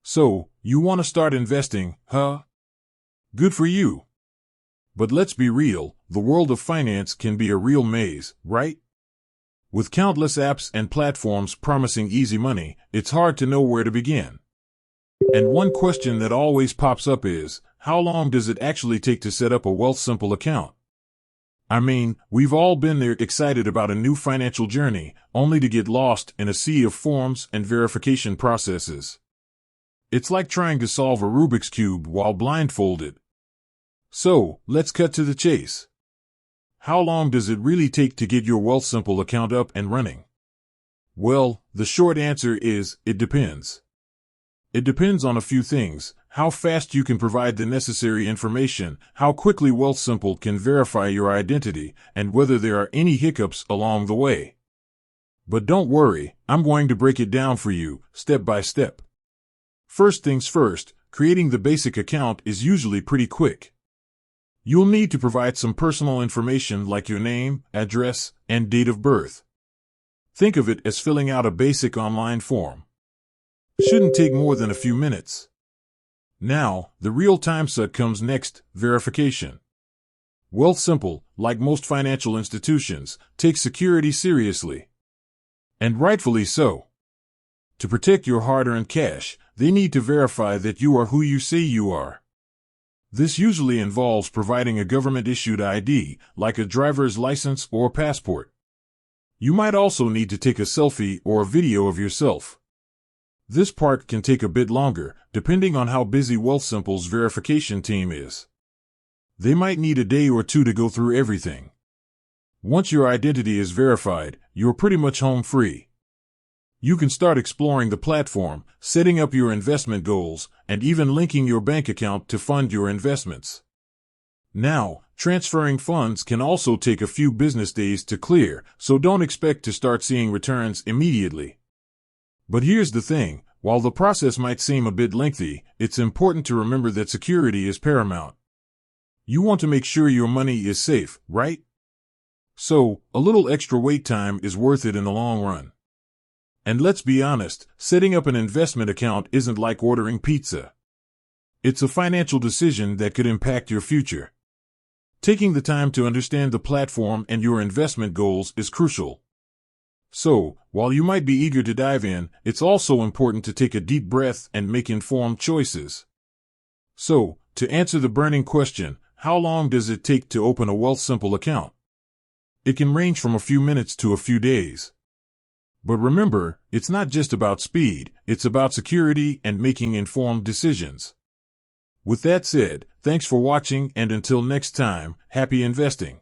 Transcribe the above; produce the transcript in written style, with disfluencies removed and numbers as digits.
So, you want to start investing, huh? Good for you. But let's be real, the world of finance can be a real maze, right? With countless apps and platforms promising easy money, it's hard to know where to begin. And one question that always pops up is, how long does it actually take to set up a Wealthsimple account? I mean, we've all been there excited about a new financial journey, only to get lost in a sea of forms and verification processes. It's like trying to solve a Rubik's Cube while blindfolded. So, let's cut to the chase. How long does it really take to get your Wealthsimple account up and running? Well, the short answer is, it depends. It depends on a few things: how fast you can provide the necessary information, how quickly Wealthsimple can verify your identity, and whether there are any hiccups along the way. But don't worry, I'm going to break it down for you, step by step. First things first, creating the basic account is usually pretty quick. You'll need to provide some personal information like your name, address, and date of birth. Think of it as filling out a basic online form. Shouldn't take more than a few minutes. Now, the real time suck comes next: verification. Wealthsimple, like most financial institutions, takes security seriously. And rightfully so. To protect your hard-earned cash, they need to verify that you are who you say you are. This usually involves providing a government-issued ID, like a driver's license or passport. You might also need to take a selfie or a video of yourself. This part can take a bit longer, depending on how busy Wealthsimple's verification team is. They might need a day or two to go through everything. Once your identity is verified, you're pretty much home free. You can start exploring the platform, setting up your investment goals, and even linking your bank account to fund your investments. Now, transferring funds can also take a few business days to clear, so don't expect to start seeing returns immediately. But here's the thing: while the process might seem a bit lengthy, it's important to remember that security is paramount. You want to make sure your money is safe, right? So, a little extra wait time is worth it in the long run. And let's be honest, setting up an investment account isn't like ordering pizza. It's a financial decision that could impact your future. Taking the time to understand the platform and your investment goals is crucial. So, while you might be eager to dive in, it's also important to take a deep breath and make informed choices. So, to answer the burning question, how long does it take to open a Wealthsimple account? It can range from a few minutes to a few days. But remember, it's not just about speed, it's about security and making informed decisions. With that said, thanks for watching, and until next time, happy investing.